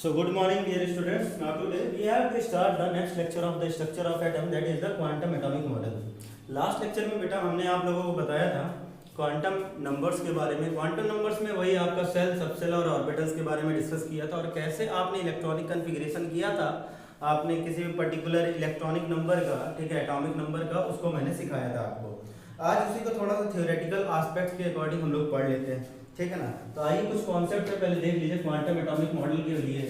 So good morning dear students. Now today we have to start the next lecture of the structure of atom, that is the quantum atomic model. Last lecture में बेटा हमने आप लोगों को बताया था quantum numbers के बारे में। क्वांटम नंबर्स में वही आपका सेल, सबसेल और ऑर्बिटल्स के बारे में डिस्कस किया था और कैसे आपने इलेक्ट्रॉनिक कन्फिग्रेशन किया था। आपने किसी भी पर्टिकुलर इलेक्ट्रॉनिक नंबर का, ठीक है, एटॉमिक नंबर का, उसको मैंने सिखाया था आपको। आज उसी को थोड़ा सा थ्योरेटिकल एस्पेक्ट्स के अकॉर्डिंग हम लोग पढ़ लेते हैं, ठीक है ना। तो आइए कुछ कॉन्सेप्ट है पहले देख लीजिए क्वांटम एटॉमिक मॉडल के लिए।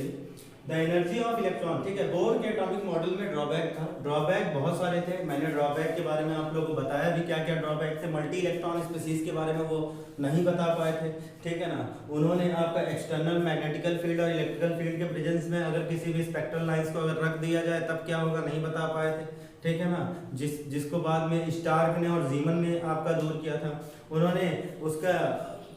द एनर्जी ऑफ इलेक्ट्रॉन, ठीक है। बोर के एटॉमिक मॉडल में ड्रॉबैक था। ड्रॉबैक बहुत सारे थे, मैंने ड्रॉबैक के बारे में आप लोगों को बताया भी क्या क्या ड्रॉबैक थे। मल्टी इलेक्ट्रॉन स्पीसीज के बारे में वो नहीं बता पाए थे, ठीक है ना। उन्होंने आपका एक्सटर्नल मैग्नेटिकल फील्ड और इलेक्ट्रिकल फील्ड के प्रेजेंस में अगर किसी भी स्पेक्ट्रल लाइंस को अगर रख दिया जाए तब क्या होगा, नहीं बता पाए थे, ठीक है ना। जिसको बाद में स्टार्क ने और जीमन ने आपका दूर किया था। उन्होंने उसका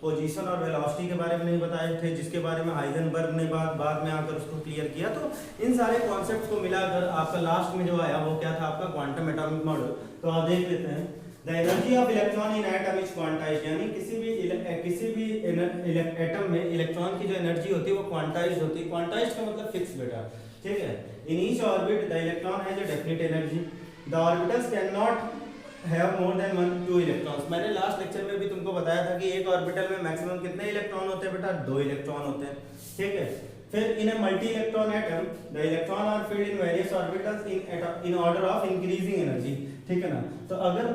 पोजीशन और वेलोसिटी के बारे में नहीं बताए थे, जिसके बारे में हाइजेनबर्ग ने बाद में आकर उसको क्लियर किया। तो इन सारे कॉन्सेप्ट्स को मिलाकर आपका लास्ट में जो आया वो क्या था, आपका क्वांटम एटॉमिक मॉडल। तो आप देख लेते हैं। The energy of electron in atom is quantized, यानी किसी भी एटम में इलेक्ट्रॉन की जो एनर्जी होती है वो क्वांटाइज्ड होती है। क्वांटाइज्ड का मतलब फिक्स बेटा, ठीक है। In each orbit the electron has a definite energy. The orbitals can not have more than 1-2 electrons. मैंने लास्ट लेक्चर में भी तुमको बताया था कि एक ऑर्बिटल में मैक्सिमम कितने इलेक्ट्रॉन होते हैं बेटा, 2 इलेक्ट्रॉन होते हैं, ठीक है। फिर in a multi electron atom the electron are filled in various orbitals in order of increasing energy, ठीक है ना। तो अगर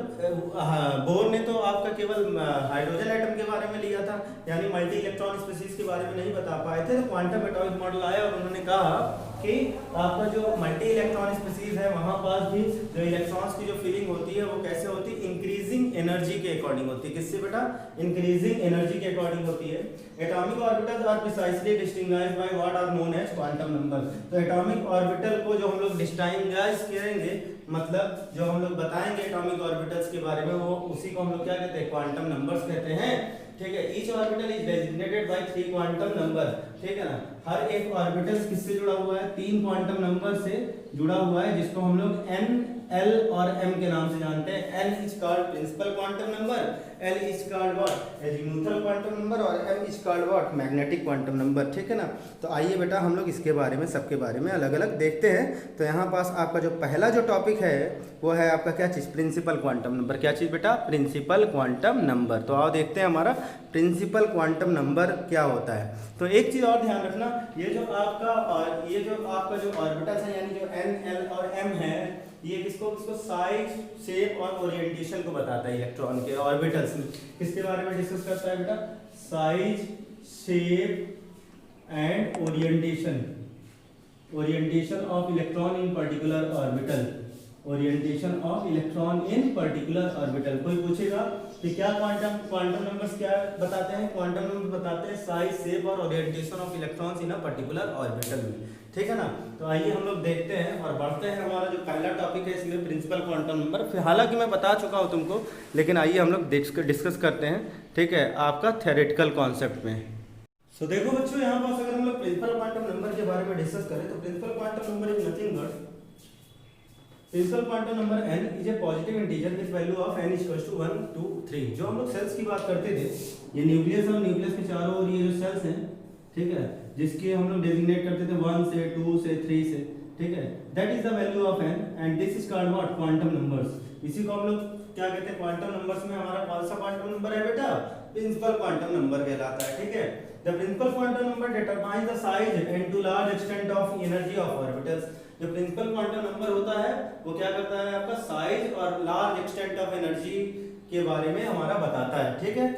बोर ने तो आपका केवल हाइड्रोजन एटम के बारे में लिया था, यानी मल्टी इलेक्ट्रॉन स्पीसीज के बारे में नहीं बता पाए थे। तो क्वांटम एटॉमिक मॉडल आया और उन्होंने कहा कि आपका जो मल्टी इलेक्ट्रॉन स्पीसीज है वहां पास भी जो इलेक्ट्रॉन्स की जो फीलिंग होती है वो कैसे होती है, इंक्रीजिंग एनर्जी के अकॉर्डिंग होती है। किससे बेटा, इंक्रीजिंग एनर्जी के अकॉर्डिंग होती है। Atomic orbitals are precisely distinguished by what are known as quantum number. तो एटॉमिक ऑर्बिटल को जो हम लोग डिस्टिंग्विश करेंगे, मतलब जो हम लोग बताएंगे एटॉमिक ऑर्बिटल्स के बारे में, वो उसी को हम लोग क्या कहते हैं, क्वांटम नंबर्स कहते हैं, ठीक है। Each orbital is designated by 3 quantum number, ठीक है ना। हर एक ऑर्बिटल किससे जुड़ा हुआ है, 3 क्वांटम नंबर से जुड़ा हुआ है, जिसको हम लोग n, l और m के नाम से जानते हैं। n is called principal quantum number, l is called what, azimuthal quantum number, और m is called what, magnetic quantum number, ठीक है ना। तो आइए बेटा हम लोग इसके बारे में, सबके बारे में अलग अलग देखते हैं। तो यहाँ पास आपका जो पहला जो टॉपिक है वो है आपका क्या चीज़, प्रिंसिपल क्वांटम नंबर। क्या चीज़ बेटा, प्रिंसिपल क्वांटम नंबर। तो आओ देखते हैं हमारा प्रिंसिपल क्वांटम नंबर क्या होता है। तो एक चीज़ और ध्यान रखना, ये जो आपका जो ऑर्बिटल्स है, यानी जो n, l और m है, ये किसको साइज, शेप और ओरिएंटेशन को बताता है। इलेक्ट्रॉन के ऑर्बिटल्स में किसके बारे में डिस्कस करता है बेटा, size, shape and orientation of electron in particular orbital. Orientation of electron in particular orbital. कोई पूछेगा कि क्या क्वांटम नंबर्स क्या बताते हैं, क्वांटम नंबर बताते हैं साइज, शेप और orientation of electrons in a particular orbital में, ठीक है ना। तो आइए हम लोग देखते हैं और बढ़ते हैं। हमारा जो पहला टॉपिक है इसमें प्रिंसिपल क्वांटम नंबर, हालांकि मैं बता चुका हूं तुमको, लेकिन आइए हम लोग डिस्कस करते हैं, ठीक है, आपका थ्योरेटिकल कॉन्सेप्ट में। सो देखो बच्चों, यहाँ पास अगर हम लोग प्रिंसिपल क्वांटम नंबर के बारे में डिस्कस करें तो principal quantum number is nothing but principal quantum number n is a positive integer with value of n equals to 1, 2, 3। जो हम लोग सेल्स की बात करते थे, ये न्यूक्लियस और न्यूक्लियस के चारों ओर ये जो सेल्स हैं, ठीक है, जिसके हम लोग डेजिग्नेट करते थे 1 से 2 से 3 से, ठीक है, that is the value of n and this is called what, quantum numbers. इसी को हम लोग क्या कहते हैं, क्वांटम नंबर्स में हमारा कौन सा क्वांटम नंबर है बेटा, प्रिंसिपल क्वांटम नंबर कहलाता है, ठीक है। The principal quantum number determines the size and to large extent of energy of orbitals. जो प्रिंसिपल क्वांटम नंबर होता है वो क्या करता है, आपका साइज और लार्ज एक्सटेंट ऑफ एनर्जी के बारे में हमारा बताता है, ठीक है।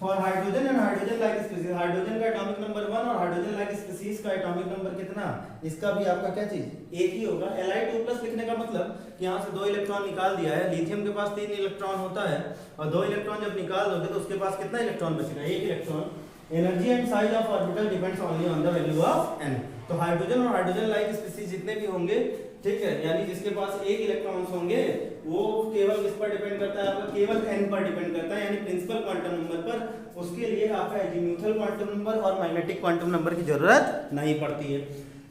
For hydrogen and hydrogen like species, hydrogen का एटॉमिक नंबर 1 और हाइड्रोजन लाइक स्पीसीज का एटॉमिक नंबर कितना, इसका भी आपका क्या चीज, एक ही होगा। Li2+ लिखने का मतलब कि यहाँ से 2 इलेक्ट्रॉन निकाल दिया है। लिथियम के पास 3 इलेक्ट्रॉन होता है और 2 इलेक्ट्रॉन जब निकाल दोगे तो उसके पास कितना इलेक्ट्रॉन बचेगा, 1 electron. Energy and size of orbital depends only on the value of n। तो हाइड्रोजन और हाइड्रोजन लाइक स्पीसीज जितने भी होंगे, ठीक है, यानी जिसके पास 1 इलेक्ट्रॉन्स होंगे, वो केवल किस पर डिपेंड करता है, आपका केवल n पर डिपेंड करता है, यानी प्रिंसिपल क्वांटम नंबर पर। उसके लिए आपका एजीमुथल क्वांटम नंबर और मैग्नेटिक क्वांटम नंबर की जरूरत नहीं पड़ती है।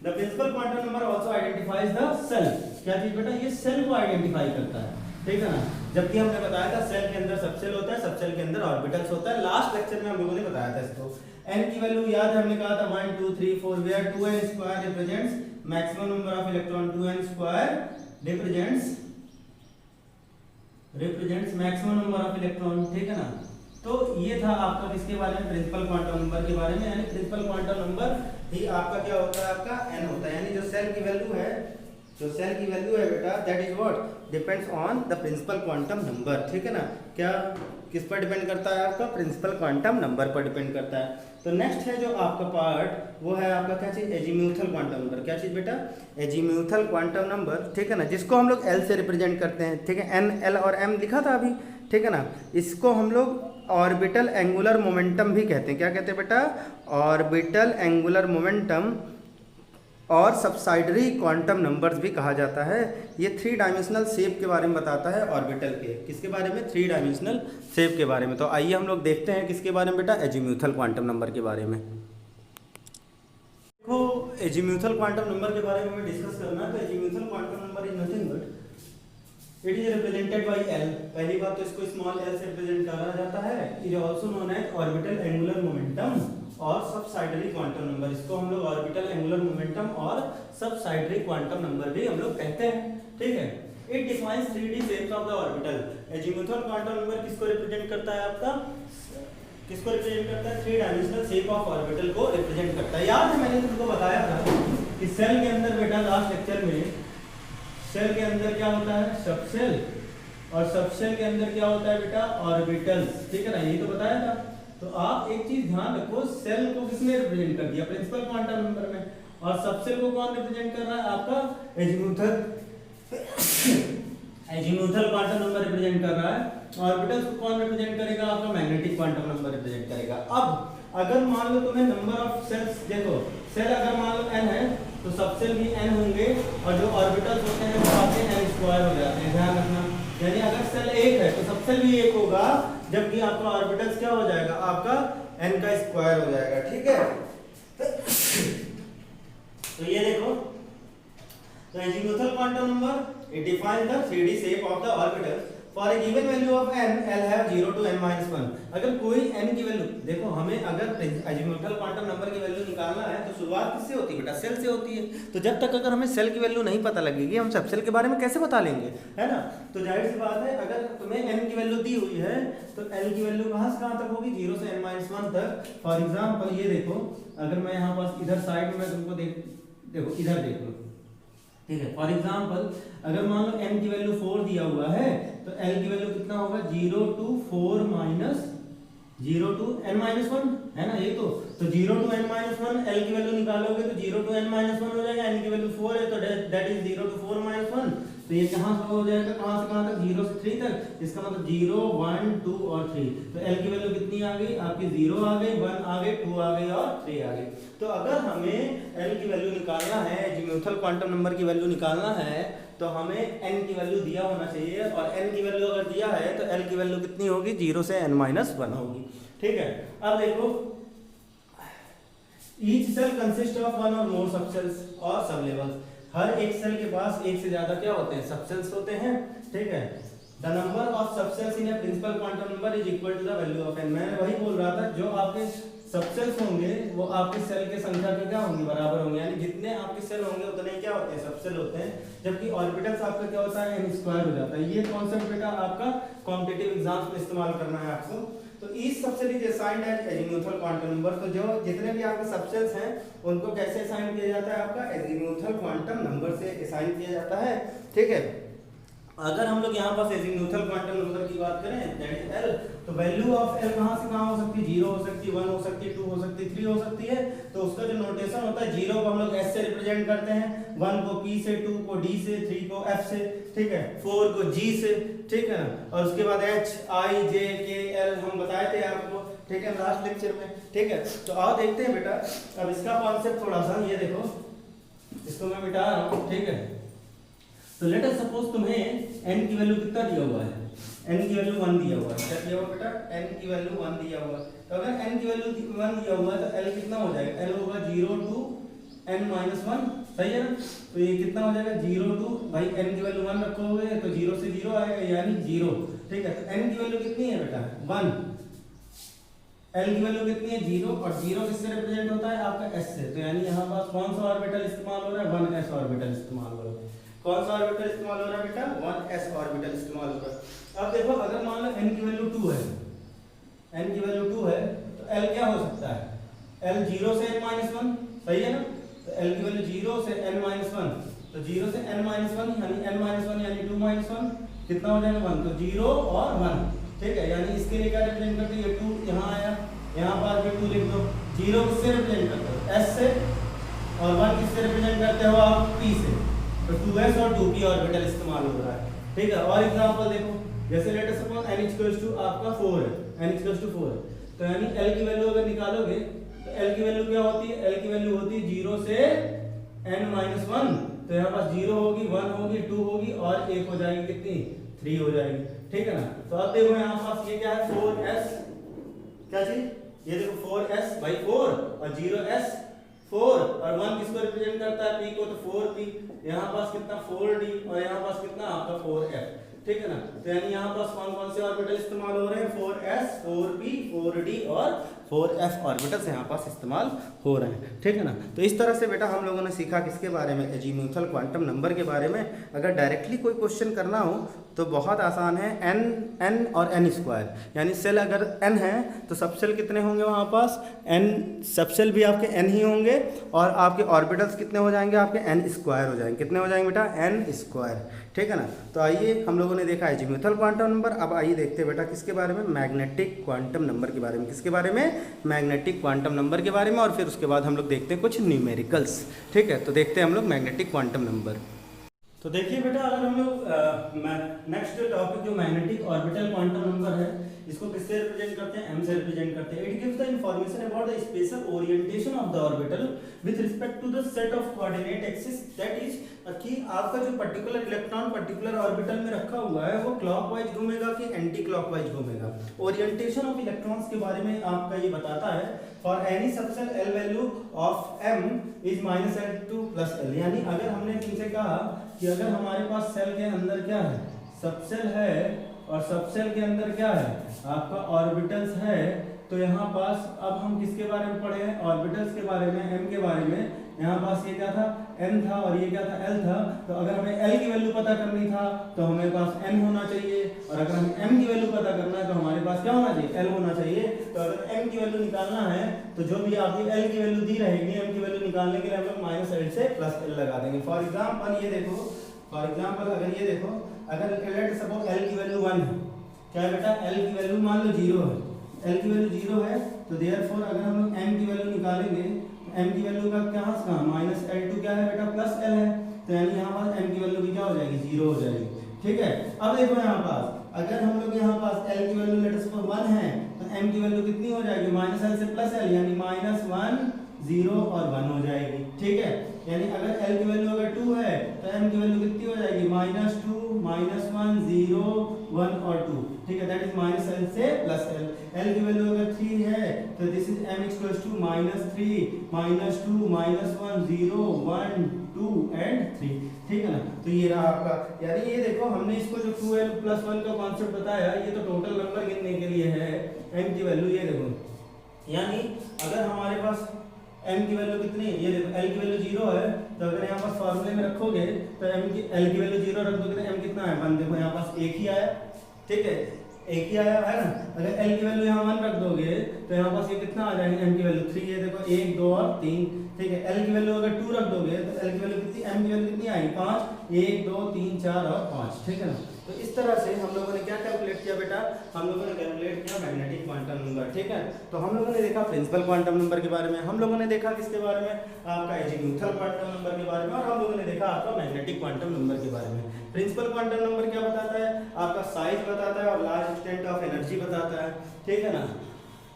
The principal quantum number also identifies the shell. क्या चीज बेटा, ये सेल को आइडेंटिफाई करता है, ठीक है ना। जबकि हमने बताया था सेल के अंदर सबसेल होता है, सबसेल के अंदर ऑर्बिटल्स होता है। लास्ट लेक्चर में हम लोगों ने बताया था इसको। n की वैल्यू याद है हमने कहा था 1 2 3 4 where 2n square represents maximum number of electron, 2n square represents maximum number of electron, ठीक है ना। तो ये था आपका किसके बारे में, प्रिंसिपल क्वांटम नंबर के बारे में, यानी प्रिंसिपल क्वांटम नंबर ही आपका क्या होता है, आपका n होता है, यानी जो सेल की वैल्यू है बेटा that is what depends on the principal quantum number, ठीक है ना। क्या किस पर डिपेंड करता है, आपका प्रिंसिपल क्वांटम नंबर पर डिपेंड करता है। तो नेक्स्ट है जो आपका पार्ट वो है आपका क्या चीज, एजीम्यूथल क्वांटम नंबर। क्या चीज बेटा, एजीम्यूथल क्वांटम नंबर, ठीक है ना, जिसको हम लोग एल से रिप्रेजेंट करते हैं, ठीक है, एन एल और एम लिखा था अभी, ठीक है ना। इसको हम लोग ऑर्बिटल एंगुलर मोमेंटम भी कहते हैं। क्या कहते हैं बेटा, ऑर्बिटल एंगुलर मोमेंटम और सब्साइडरी क्वांटम नंबर्स भी कहा जाता है। ये 3 डायमेंशनल शेप के बारे में बताता है ऑर्बिटल के, किसके बारे में, 3 डायमेंशनल शेप के बारे में। तो आइए हम लोग देखते हैं किसके बारे में बेटा, एजीम्यूथल क्वांटम नंबर के बारे में। देखो एजीम्यूथल क्वांटम नंबर के बारे में हमें डिस्कस करना है। तो azimuthal quantum number is nothing but it is represented by L. पहली बात तो इसको स्मॉल एल से रिप्रेजेंट करा जाता है। Is also known as orbital angular momentum और सब्साइडरी क्वांटम नंबर। इसको हम लोग ऑर्बिटल एंगुलर मोमेंटम और सब्साइडरी क्वांटम नंबर भी हम लोग कहते हैं, ठीक है। It defines 3D shapes of the orbital. Azimuthal quantum number किसको रिप्रेजेंट करता है, आपका किसको रिप्रेजेंट करता है, 3 डायमेंशनल शेप ऑफ ऑर्बिटल को रिप्रेजेंट करता है। याद है मैंने तुमको बताया था कि सेल के अंदर बेटा लास्ट लेक्चर में सेल के अंदर क्या होता है, सबसेल, और सबसेल के अंदर क्या होता है बेटा, ऑर्बिटल्स, ठीक है ना, यही तो बताया था। तो आप एक चीज ध्यान रखो, सेल को किसने रिप्रेजेंट कर दिया, प्रिंसिपल क्वांटम नंबर में, और सबसेल को कौन रिप्रेजेंट कर रहा है, आपका एजीम्यूथल क्वांटम नंबर रिप्रेजेंट कर रहा है। ऑर्बिटल्स को कौन रिप्रेजेंट करेगा, आपका मैग्नेटिक क्वांटम नंबर रिप्रेजेंट करेगा। अब अगर मान लो तुम्हें नंबर ऑफ सेल्स, देखो सेल अगर मान लो n है तो सबसेल भी n होंगे, और जो ऑर्बिटल्स होते हैं वो आपके n स्क्वायर हो जाते हैं, ध्यान रखना। यानी अगर सेल 1 है तो सबसेल भी 1 होगा, जबकि आपका ऑर्बिटल्स क्या हो जाएगा, आपका n का स्क्वायर हो जाएगा, ठीक है। तो ये देखो, तो azimuthal quantum number it defines the 3D shape of the orbital for a given value of n l have 0 to n - 1। अगर कोई n की वैल्यू, देखो हमें अगर एजीम्यूथल क्वांटम नंबर की वैल्यू निकालना है तो शुरुआत किससे होती है बेटा, सेल से होती है। तो जब तक अगर हमें सेल की वैल्यू नहीं पता लगेगी, हम सबसेल के बारे में कैसे बता लेंगे, है ना। तो जाहिर सी बात है, अगर तुम्हें n की वैल्यू दी हुई है तो l की वैल्यू कहां से कहां तक होगी, 0 से n - 1 तक। फॉर एग्जांपल ये देखो, अगर मैं यहाँ पास इधर साइड में तुमको देखो इधर देख लो, ठीक है। फॉर एग्जांपल अगर मान लो n की वैल्यू 4 दिया हुआ है तो l की वैल्यू कितना होगा, 0 to 4 माइनस 0 to n - 1, है ना, ये तो 0 to n - 1 l की वैल्यू निकालोगे तो 0 to n - 1 हो जाएगा। n की वैल्यू 4 है तो दैट इज 0 to 4 - 1। तो ये कहां से हो जाएगा, कहां से कहां तक, 0 से 3 तक। इसका मतलब 0 1 2 और 3। तो l की वैल्यू कितनी आ गई आपकी, 0 आ गई, 1 आ गई, 2 आ गई और 3 आ गई। तो अगर हमें l की वैल्यू निकालना है, एजीम्यूथल क्वांटम नंबर की वैल्यू निकालना है, तो हमें n की वैल्यू दिया होना चाहिए, और n की वैल्यू अगर दिया है तो l की वैल्यू कितनी होगी, 0 से n - 1 होगी, ठीक है। अब देखो, ईच सेल कंसिस्ट ऑफ 1 और मोर सबसेल्स और सबलेवल्स। हर एक सेल के पास एक से ज्यादा क्या होते हैं, सबसेल्स होते हैं, ठीक है। The number of subshells in a principal quantum number is equal to the value of n। मैं वही बोल रहा था, जो आपके सबसेल्स होंगे वो आपके सेल के संख्या के क्या होंगे, बराबर होंगे। यानी जितने आपके सेल होंगे उतने क्या होते हैं, सबसेल होते हैं। जबकि ऑर्बिटल्स आपका क्या होता है, n स्क्वायर हो जाता है। ये कॉन्सेप्ट बेटा आपका कॉम्पिटिटिव एग्जाम्स में इस्तेमाल करना है आपको। तो each subshell is assigned as azimuthal quantum number. तो जो जितने भी आपके सबसेल्स हैं उनको कैसे असाइन किया जाता है, आपका एजीम्यूथल क्वांटम नंबर से असाइन किया जाता है, ठीक है। अगर हम लोग यहाँ पास एजीम्यूथल क्वांटम नंबर की बात करें दैट इज l, तो वैल्यू ऑफ l कहाँ से कहाँ हो सकती है, 0 हो सकती है, 1 हो सकती है, 2 हो सकती है, 3 हो सकती है। तो उसका जो नोटेशन होता है, 0 को हम लोग s से रिप्रेजेंट करते हैं, 1 को p से, 2 को d से, 3 को f से, ठीक है, 4 को g से, ठीक है। और उसके बाद h i j k l हम बताए थे आपको, ठीक है, लास्ट लेक्चर में, ठीक है। तो आओ देखते हैं बेटा, अब इसका कॉन्सेप्ट थोड़ा सा, ये देखो इसको मैं मिटा रहा हूँ, ठीक है। तो लेट अस सपोज तुम्हें n की वैल्यू कितना दिया हुआ है, n की वैल्यू 1 दिया हुआ है। क्या दिया हुआ बेटा, n की वैल्यू 1 दिया हुआ है। तो अगर n की वैल्यू 1 दिया हुआ है तो l कितना हो जाएगा, l होगा 0 to n - 1, सही है ना। तो ये कितना हो जाएगा, 0 to, भाई n की वैल्यू 1 रखोगे तो 0 से 0 आएगा, यानी 0, ठीक है। तो n की वैल्यू कितनी है बेटा, 1, एल की वैल्यू कितनी है 0, और 0 किससे रिप्रेजेंट होता है आपका s से, तो यानी यहाँ पास कौन सा ऑर्बिटल इस्तेमाल हो रहा है 1s ऑर्बिटल इस्तेमाल हो रहा है। कौन सा ऑर्बिटल इस्तेमाल हो रहा है बेटा 1s ऑर्बिटल इस्तेमाल हो रहा है। अब देखो अगर मान लो n की वैल्यू 2 है, n की वैल्यू 2 है तो l क्या हो सकता है, l 0 से n-1, सही है ना, तो l की वैल्यू 0 से n-1, तो 0 से n-1 यानी n-1 यानी 2-1 कितना हो जाएगा 1, तो 0 और 1, ठीक है, यानी इसके लिए क्या रिप्रेजेंट करते हैं, ये 2 यहाँ आया, यहाँ पर भी 2 लिख दो। 0 किससे रिप्रेजेंट करते हो s से, और 1 किससे रिप्रेजेंट करते हो आप p से, तो 2s और 2p ऑर्बिटल इस्तेमाल हो रहा है, ठीक है। और एग्जांपल देखो, जैसे let us suppose n equals to आपका 4 है, n इक्वल्स टू 4 है, तो यानी l की वैल्यू अगर निकालोगे तो l की वैल्यू क्या होती है, l की वैल्यू होती है 0 से n-1, तो यहाँ पास 0 होगी, 1 होगी, 2 होगी और 1 हो जाएगी, कितनी 3 हो जाएगी, ठीक है ना। तो अब देखो यहाँ पास ये क्या है 4s, क्या चीज, ये देखो 4s बाई 4 और 0s 4, और 1 किसको रिप्रेजेंट करता है p को, तो 4p, यहाँ पास कितना 4d और यहाँ पास कितना आपका 4f, ठीक है ना। तो यानी यहाँ पास कौन कौन से ऑर्बिटल इस्तेमाल हो रहे हैं 4s 4p 4d और 4f ऑर्बिटल्स यहाँ पास इस्तेमाल हो रहे हैं, ठीक है ना। तो इस तरह से बेटा हम लोगों ने सीखा किसके बारे में, एजीम्यूथल क्वांटम नंबर के बारे में। अगर डायरेक्टली कोई क्वेश्चन करना हो तो बहुत आसान है, n और n स्क्वायर, यानी सेल अगर n है तो सब सेल कितने होंगे वहाँ पास n, सब सेल भी आपके n ही होंगे, और आपके ऑर्बिटल्स कितने हो जाएंगे आपके n स्क्वायर हो जाएंगे, कितने हो जाएंगे बेटा n स्क्वायर, ठीक है ना। तो आइए हम लोगों ने देखा एजीम्यूथल क्वांटम नंबर, अब आइए देखते हैं बेटा किसके बारे में, मैग्नेटिक क्वांटम नंबर के बारे में। किसके बारे में, मैग्नेटिक क्वांटम नंबर के बारे में, और फिर उसके बाद हम लोग देखते हैं कुछ न्यूमेरिकल्स, ठीक है। तो देखते हैं हम लोग मैग्नेटिक क्वांटम नंबर। तो देखिए बेटा अगर हम लोग नेक्स्ट टॉपिक जो मैग्नेटिक ऑर्बिटल क्वांटम नंबर है, इसको किससे रिप्रेजेंट करते हैं, m से रिप्रेजेंट करते हैं। It gives the information about the spatial orientation of the orbital with respect to the set of coordinate axis, that is कि आपका जो पर्टिकुलर इलेक्ट्रॉन पर्टिकुलर ऑर्बिटल में रखा हुआ है वो क्लॉकवाइज घूमेगा कि एंटी क्लॉकवाइज घूमेगा। ओरिएंटेशन ऑफ इलेक्ट्रॉन्स के बारे में आपका ये बताता है। For any subshell l value of m is -l2 +l, यानी अगर हमने तुमसे कहा कि अगर हमारे पास सेल के अंदर क्या है, सबसेल है, और सबसेल के अंदर क्या है आपका ऑर्बिटल्स है, तो यहाँ पास अब हम किसके बारे में पढ़े हैं, ऑर्बिटल्स के बारे में, m के बारे में। यहाँ पास ये क्या था n था और ये क्या था l था, तो अगर हमें l की वैल्यू पता करनी था तो हमारे पास n होना चाहिए, और अगर हमें m की वैल्यू पता करना है तो हमारे पास क्या होना चाहिए, l होना चाहिए। तो अगर m की वैल्यू निकालना है तो जो भी आपकी l की वैल्यू दी रहेगी, m की वैल्यू निकालने के लिए हम लोग -l से +l लगा देंगे। फॉर एग्जाम्पल ये देखो, फॉर एग्जाम्पल अगर ये देखो, अगर लेट सपोज l की वैल्यू 1 है, क्या है बेटा l की वैल्यू मान लो 0 है, l की वैल्यू 0 है, तो देयरफॉर अगर हम लोग m की वैल्यू निकालेंगे, m की वैल्यू का क्या -l2 क्या है बेटा +l है, तो यानी यहाँ पास m की वैल्यू भी क्या हो जाएगी 0 हो जाएगी, ठीक है। अब देखो यहाँ पास अगर हम लोग यहाँ पास l की वैल्यू लेट सपोज 1 है तो m की वैल्यू कितनी हो जाएगी -l से +l, यानी -1 0 और 1 हो जाएगी, ठीक है। यानी अगर l की वैल्यू अगर 2 है तो m की वैल्यू कितनी हो जाएगी -2 -1 0 1 और 2, ठीक है, दैट इज -l से +l। l की वैल्यू अगर 3 है तो this is m equals to -3 -2 -1 0 1 2 and 3, ठीक है ना। तो ये रहा आपका, यानी ये देखो हमने इसको जो 2l + 1 का कॉन्सेप्ट बताया, ये तो टोटल नंबर गिनने के लिए है। m की वैल्यू ये देखो, यानी अगर हमारे पास m की वैल्यू कितनी है, ये देखो l की वैल्यू 0 है, तो अगर यहाँ पास फॉर्मूले में रखोगे तो l की वैल्यू 0 रख दोगे तो m कितना है 1, देखो यहाँ पास 1 ही आया, ठीक है, 1 ही आया है ना। अगर l की वैल्यू यहाँ 1 रख दोगे तो यहाँ पास ये कितना आ जाएगा, m की वैल्यू 3 है, देखो 1 2 और 3, ठीक है। l की वैल्यू अगर 2 रख दोगे तो l की वैल्यू कितनी, m की वैल्यू कितनी आएगी 5, 1 2 3 4 और 5, ठीक है ना। तो इस तरह से हम लोगों ने क्या कैलकुलेट किया बेटा, हम लोगों ने कैलकुलेट किया मैग्नेटिक क्वांटम नंबर, ठीक है। तो हम लोगों ने देखा प्रिंसिपल क्वांटम नंबर के बारे में, हम लोगों ने देखा किसके बारे में, आपका एजीम्यूथल क्वांटम नंबर के बारे में, और हम लोगों ने देखा आपका मैग्नेटिक क्वांटम नंबर के बारे में। प्रिंसिपल क्वांटम नंबर क्या बताता है, आपका साइज बताता है और लार्ज एक्सटेंट ऑफ एनर्जी बताता है, ठीक है ना।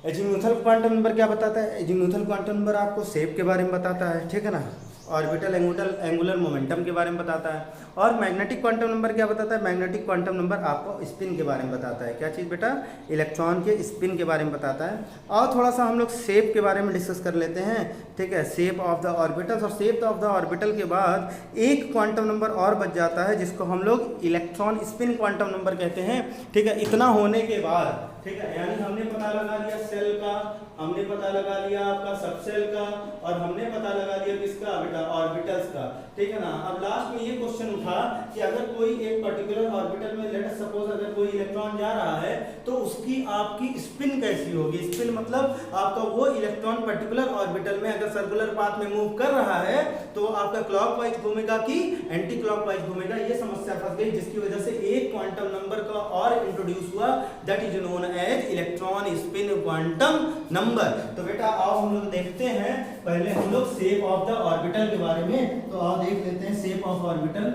एजीम्यूथल क्वांटम नंबर क्या बताता है, एजीम्यूथल क्वांटम नंबर आपको शेप के बारे में बताता है, ठीक है ना, ऑर्बिटल एंगुलर मोमेंटम के बारे में बताता है। और मैग्नेटिक क्वांटम नंबर क्या बताता है, मैग्नेटिक क्वांटम नंबर आपको स्पिन के बारे में बताता है, क्या चीज़ बेटा, इलेक्ट्रॉन के स्पिन के बारे में बताता है। और थोड़ा सा हम लोग शेप के बारे में डिस्कस कर लेते हैं, ठीक है, शेप ऑफ द ऑर्बिटल्स। और शेप ऑफ द ऑर्बिटल के बाद एक क्वांटम नंबर और बच जाता है जिसको हम लोग इलेक्ट्रॉन स्पिन क्वांटम नंबर कहते हैं, ठीक है। इतना होने के बाद, ठीक है, यानी हमने पता लगा लिया सेल का, हमने पता लगा लिया आपका सबसेल का, और हमने पता लगा लिया किसका बेटा, ऑर्बिटल्स का। ठीक है ना। अब लास्ट में ये क्वेश्चन उठा कि अगर कोई एक पर्टिकुलर ऑर्बिटल में लेट सपोज अगर कोई इलेक्ट्रॉन जा रहा है तो उसकी आपकी स्पिन कैसी होगी। स्पिन मतलब आपका वो इलेक्ट्रॉन पर्टिकुलर ऑर्बिटल में अगर सर्कुलर पाथ में मूव कर रहा है तो आपका क्लॉकवाइज घूमेगा कि एंटी क्लॉकवाइज घूमेगा। ये समस्या फंस गई, जिसकी वजह से एक क्वांटम नंबर का और इंट्रोड्यूस हुआ, that is known as electron spin quantum number. तो बेटा आओ हम लोग देखते हैं, पहले हम लोग शेप ऑफ द ऑर्बिटल के बारे में, तो आओ देख लेते हैं शेप ऑफ ऑर्बिटल।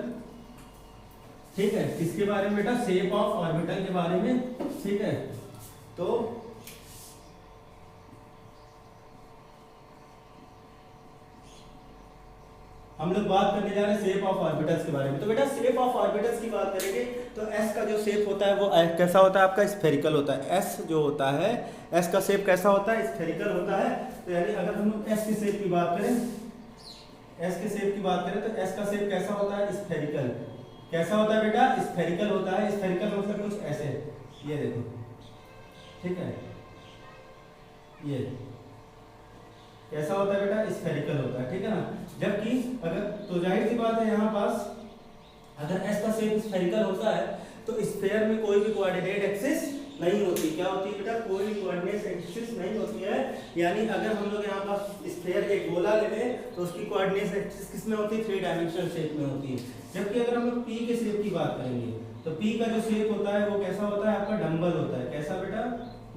ठीक है, किसके बारे में बेटा, शेप ऑफ ऑर्बिटल के बारे में। ठीक है, तो हम लोग बात करने जा रहे हैं शेप ऑफ ऑर्बिटल्स के बारे में। तो बेटा शेप ऑफ ऑर्बिटल्स की बात करेंगे तो एस का जो शेप होता है वो कैसा होता है आपका, स्फेरिकल होता है। एस जो होता है, एस का शेप कैसा होता है, स्फेरिकल होता है। तो यानी अगर हम लोग एस के शेप की बात करें, एस के शेप की बात करें तो एस का शेप कैसा होता है, स्फेरिकल। कैसा होता है बेटा, स्फेरिकल होता है। स्फेरिकल मतलब कुछ ऐसे, ये देखो, ठीक है, ये कैसा होता है बेटा, स्फेरिकल होता है। ठीक है ना। जबकि अगर तो जाहिर सी बात है यहाँ पास अगर एस का शेप स्फेरिकल होता है तो स्फेयर में कोई भी कोऑर्डिनेट एक्सिस नहीं होती। क्या होती है बेटा, कोई भी कोऑर्डिनेट एक्सिस नहीं होती है। यानी अगर हम लोग यहाँ पर स्फेयर एक गोला ले लें तो उसकी कोऑर्डिनेट एक्सिस किस में होती है, 3 डायमेंशनल शेप में होती है। जबकि अगर हम लोग पी के शेप की बात करेंगे तो पी का जो शेप होता है वो कैसा होता है आपका, डंबल होता है। कैसा बेटा,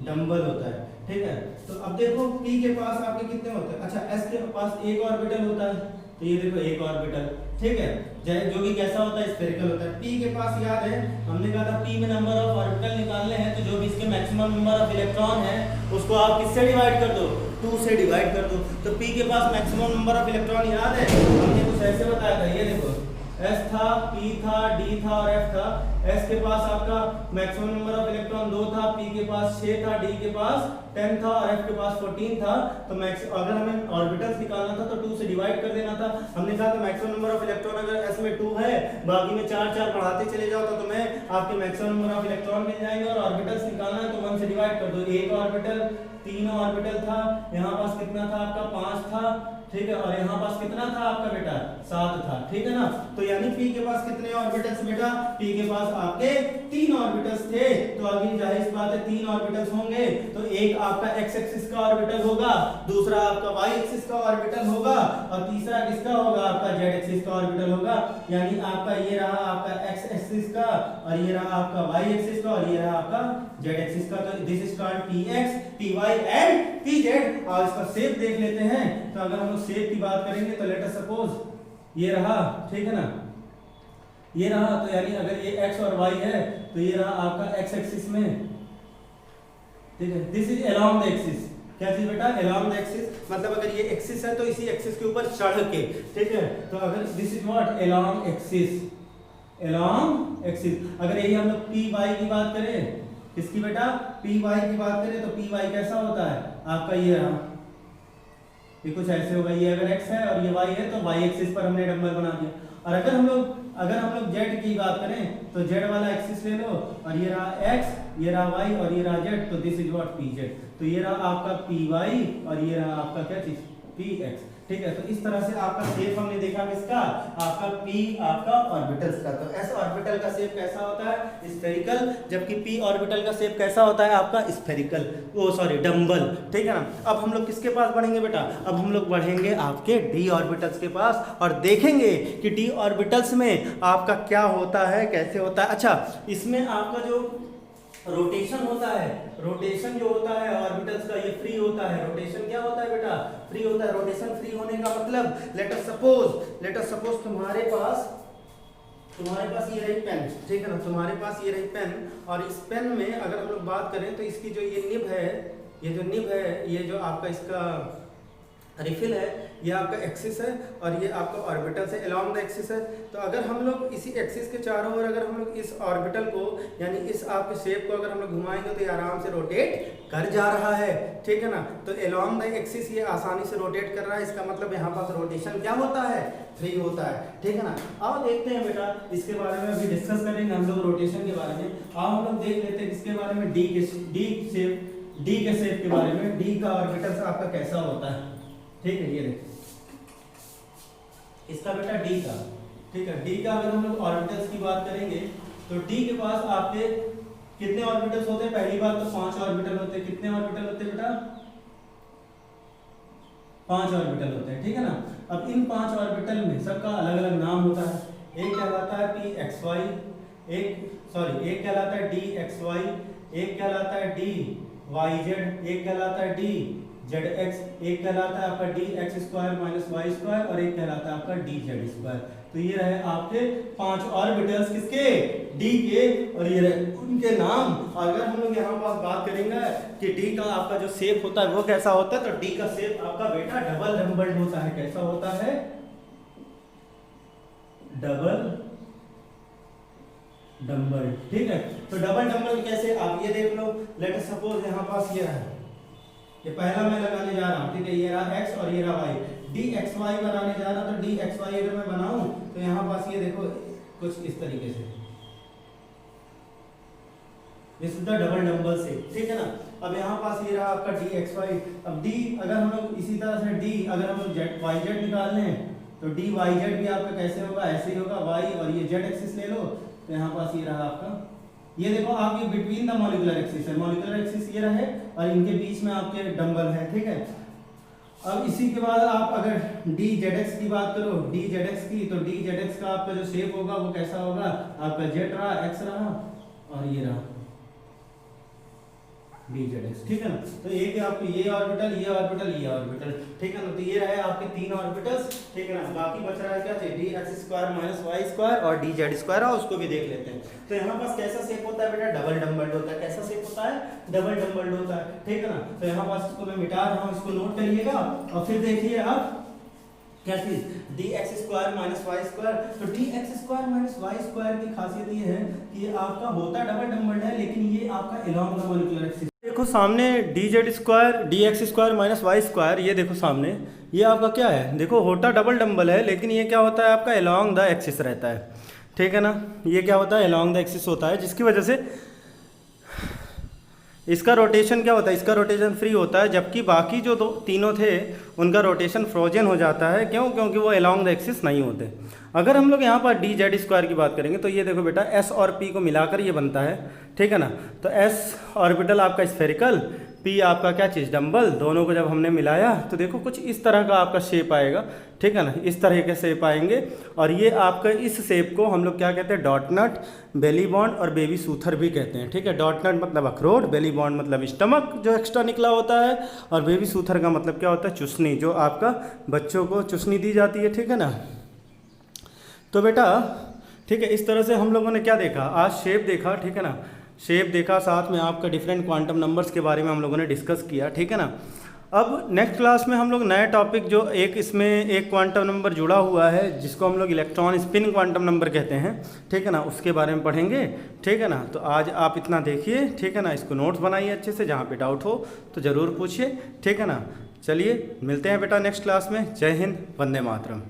डंबल होता है। ठीक है, तो अब देखो पी के पास आपके कितने होते हैं, अच्छा एस के पास एक ऑर्बिटल होता है, तो ये देखो एक ऑर्बिटल। ठीक है, जो कि कैसा होता है, स्फेरिकल होता है। पी के पास याद है हमने कहा था पी में नंबर ऑफ ऑर्बिटल निकालने हैं, तो जो भी इसके मैक्सिमम नंबर ऑफ इलेक्ट्रॉन है उसको आप किससे डिवाइड कर दो, 2 से डिवाइड कर दो। तो पी के पास मैक्सिमम नंबर ऑफ इलेक्ट्रॉन याद है, हमने कुछ ऐसे बताया था, ये देखो S था, P था, D था और F था। S के पास आपका मैक्सिमम नंबर ऑफ इलेक्ट्रॉन 2 था, P के पास 6 था, D के पास 10 था और F के पास 14 था। तो अगर हमें ऑर्बिटल्स निकालना था तो 2 से डिवाइड कर देना था। हमने कहा था मैक्सिमम नंबर ऑफ इलेक्ट्रॉन अगर S में 2 है, बाकी में 4 बढ़ाते चले जाओ तो तुम्हें आपके मैक्सिमम नंबर ऑफ इलेक्ट्रॉन मिल जाएंगे। और ऑर्बिटल्स निकालना है तो 1 से डिवाइड कर दो। एक ऑर्बिटल, 3 ऑर्बिटल था, यहाँ पास कितना था आपका, 5 था। ठीक है, और यहाँ पास कितना था आपका बेटा, 7 था। ठीक है ना। तो यानी P के पास कितने ऑर्बिटल्स बेटा, P के पास आपके 3 ऑर्बिटल्स थे। तो अगली जाहिर बात है 3 ऑर्बिटल्स होंगे तो एक आपका x एक्सिस का ऑर्बिटल होगा, दूसरा आपका y एक्सिस का ऑर्बिटल होगा और तीसरा किसका होगा, आपका z एक्सिस का ऑर्बिटल होगा। यानी आपका ये रहा आपका x एक्सिस का और ये रहा आपका y एक्सिस का और ये रहा आपका z एक्सिस का। तो this is called px, py and pz। और इसका शेप देख लेते हैं। तो अगर हम शेप की बात करेंगे तो लेट अस सपोज ये रहा, ठीक है ना, ये रहा। तो यानी अगर ये x और y है तो ये रहा आपका x एक्सिस में, ठीक है। This is along the axis. क्या चीज बेटा, अलोंग द एक्सिस, मतलब अगर ये एक्सिस है तो इसी एक्सिस के ऊपर चढ़ के, ठीक है। तो अगर this is what, along axis, along axis. अगर यही हम लोग py की बात करें, किसकी बेटा, py की बात करें तो py कैसा होता है आपका, ये रहा, ये कुछ ऐसे होगा। ये अगर x है और ये y है तो y एक्सिस पर हमने डंबल बना दिया। और अगर हम लोग z की बात करें तो z वाला एक्सिस ले लो और ये रहा x, ये रहा y और ये रहा z। तो दिस इज व्हाट, pz। तो ये रहा आपका py और ये रहा आपका क्या चीज, px। ठीक है, तो इस तरह से आपका शेप हमने देखा किसका, आपका p आपका ऑर्बिटल्स का। तो s ऑर्बिटल का शेप कैसा होता है, स्फेरिकल, जबकि p ऑर्बिटल का शेप कैसा होता है आपका, स्फेरिकल, वो सॉरी डंबल। ठीक है ना। अब हम लोग किसके पास बढ़ेंगे बेटा, अब हम लोग बढ़ेंगे आपके d ऑर्बिटल्स के पास और देखेंगे कि d ऑर्बिटल्स में आपका क्या होता है, कैसे होता है। अच्छा, इसमें आपका जो रोटेशन होता है, रोटेशन जो होता है ऑर्बिटल्स का, ये फ्री होता है। रोटेशन क्या होता है बेटा, फ्री होता है। रोटेशन फ्री होने का मतलब लेट अस सपोज तुम्हारे पास ये रही पेन, ठीक है ना, तुम्हारे पास ये रही पेन और इस पेन में अगर हम लोग बात करें तो इसकी जो ये निब है, ये जो निब है, ये जो आपका इसका रिफिल है, ये आपका एक्सिस है और ये आपका ऑर्बिटल है अलोंग द एक्सिस है। तो अगर हम लोग इसी एक्सिस के चारों ओर अगर हम लोग इस ऑर्बिटल को यानी इस आपके शेप को अगर हम लोग घुमाएंगे तो ये आराम से रोटेट कर जा रहा है, ठीक है ना। तो अलोंग द एक्सिस ये आसानी से रोटेट कर रहा है, इसका मतलब यहाँ पास रोटेशन क्या होता है, फ्री होता है, ठीक है ना। अब देखते हैं बेटा इसके बारे में अभी डिस्कस करेंगे हम लोग रोटेशन के बारे में। अब हम लोग देख लेते हैं इसके बारे में डी के शेप के बारे में। डी का ऑर्बिटल आपका कैसा होता है, ठीक है। ये देखो इसका बेटा डी का, ठीक है। डी का अगर हम लोग ऑर्बिटल्स की बात करेंगे तो डी के पास आपके कितने ऑर्बिटल्स होते हैं, पहली बात तो 5 ऑर्बिटल होते हैं। कितने ऑर्बिटल होते हैं बेटा, 5 ऑर्बिटल होते हैं, ठीक है ना। अब इन 5 ऑर्बिटल में सबका अलग अलग नाम होता है। एक कहलाता है पी एक्स वाई, एक कहलाता है डी एक्स वाई, एक कहलाता है डी वाई जेड, एक कहलाता है डी जेड एक्स, एक कहलाता है आपका d x square minus Y square और एक कहलाता है आपका डी जेड स्क्वायर। तो ये रहे आपके 5 ऑर्बिटल्स किसके, डी के, और ये रहे उनके नाम। अगर हम लोग यहाँ पास बात करेंगे कि डी का आपका जो शेप होता है वो कैसा होता है, तो डी का शेप आपका बेटा डबल डम्बल्ड होता है। कैसा होता है, डबल डम्बल, ठीक है। तो डबल डम्बल कैसे, आप ये देख लो, लेट अस सपोज यहाँ पास ये रहा, ये पहला मैं लगाने जा रहा हूँ, ठीक है। ये रहा एक्स और ये रहा वाई, डी एक्स वाई बनाने जा रहा, तो डी एक्स वाई अगर मैं बनाऊं तो यहाँ पास ये देखो कुछ इस तरीके से, this is the double dumbbell से, ठीक है ना। अब यहाँ पास ये रहा आपका डी एक्स वाई। अब डी अगर हम लोग इसी तरह से डी अगर हम लोग जेड वाई जेड निकाल लें तो डी वाई जेड भी आपका कैसे होगा, ऐसे ही होगा। वाई और ये जेड एक्सिस ले लो तो यहाँ पास ये रहा आपका, ये देखो आप ये बिटवीन द मॉलिक्यूलर एक्सिस है, मॉलिक्यूलर एक्सिस ये रहे और इनके बीच में आपके डंबल है, ठीक है। अब इसी के बाद आप अगर डी जेड एक्स की बात करो, डी जेड एक्स की, तो डी जेड एक्स का आपका जो शेप होगा वो कैसा होगा, आपका जेड रहा, एक्स रहा और ये रहा डी जेड एक्स, ठीक है ना। तो एक आपको ये ऑर्बिटल, ये ऑर्बिटल, ये ऑर्बिटल, ठीक है ना। तो ये रहे आपके 3 ऑर्बिटल्स, ठीक है ना। बाकी बच रहा है क्या, d x square minus Y square और डी जेड स्क्वायर, और उसको भी देख लेते हैं। तो यहाँ पास कैसा शेप होता है बेटा, डबल डम्बल्ड होता है। कैसा शेप होता है, डबल डम्बल्ड होता है, ठीक है ना। तो यहाँ पास इसको मैं मिटा रहा हूँ, इसको नोट करिएगा और फिर देखिए आप क्या चीज, D x square minus Y square. तो D x square minus Y square की खासियत ये है कि ये आपका होता डबल डम्बल्ड है, लेकिन ये आपका अलोंग द मॉलिक्यूलर एक्सिस। देखो सामने d z square, d x square minus Y square, ये देखो सामने ये आपका क्या है, देखो होता डबल डम्बल है, लेकिन ये क्या होता है आपका अलोंग द एक्सिस रहता है, ठीक है ना। ये क्या होता है, अलोंग द एक्सिस होता है, जिसकी वजह से इसका रोटेशन क्या होता है, इसका रोटेशन फ्री होता है, जबकि बाकी जो तीनों थे उनका रोटेशन फ्रोजन हो जाता है। क्यों, क्योंकि वो अलोंग द एक्सिस नहीं होते। अगर हम लोग यहाँ पर डी जेड स्क्वायर की बात करेंगे तो ये देखो बेटा एस और पी को मिलाकर ये बनता है, ठीक है ना। तो एस ऑर्बिटल आपका स्फेरिकल, पी आपका क्या चीज़, डम्बल, दोनों को जब हमने मिलाया तो देखो कुछ इस तरह का आपका शेप आएगा, ठीक है ना। इस तरह के शेप आएंगे और ये आपका इस शेप को हम लोग क्या कहते हैं, डॉट नट, बेली बॉन्ड और बेबी सूथर भी कहते हैं, ठीक है। डॉट नट मतलब अखरोट, बेली बॉन्ड मतलब स्टमक जो एक्स्ट्रा निकला होता है, और बेबी सूथर का मतलब क्या होता है, चुसनी, जो आपका बच्चों को चुसनी दी जाती है, ठीक है ना। तो बेटा ठीक है, इस तरह से हम लोगों ने क्या देखा, आज शेप देखा, ठीक है ना। शेप देखा, साथ में आपका डिफरेंट क्वांटम नंबर्स के बारे में हम लोगों ने डिस्कस किया, ठीक है ना। अब नेक्स्ट क्लास में हम लोग नया टॉपिक जो एक इसमें एक क्वांटम नंबर जुड़ा हुआ है जिसको हम लोग इलेक्ट्रॉन स्पिन क्वांटम नंबर कहते हैं, ठीक है ना, उसके बारे में पढ़ेंगे, ठीक है ना। तो आज आप इतना देखिए, ठीक है ना। इसको नोट्स बनाइए अच्छे से, जहाँ पे डाउट हो तो ज़रूर पूछिए, ठीक है ना। चलिए मिलते हैं बेटा नेक्स्ट क्लास में। जय हिंद, वंदे मातरम।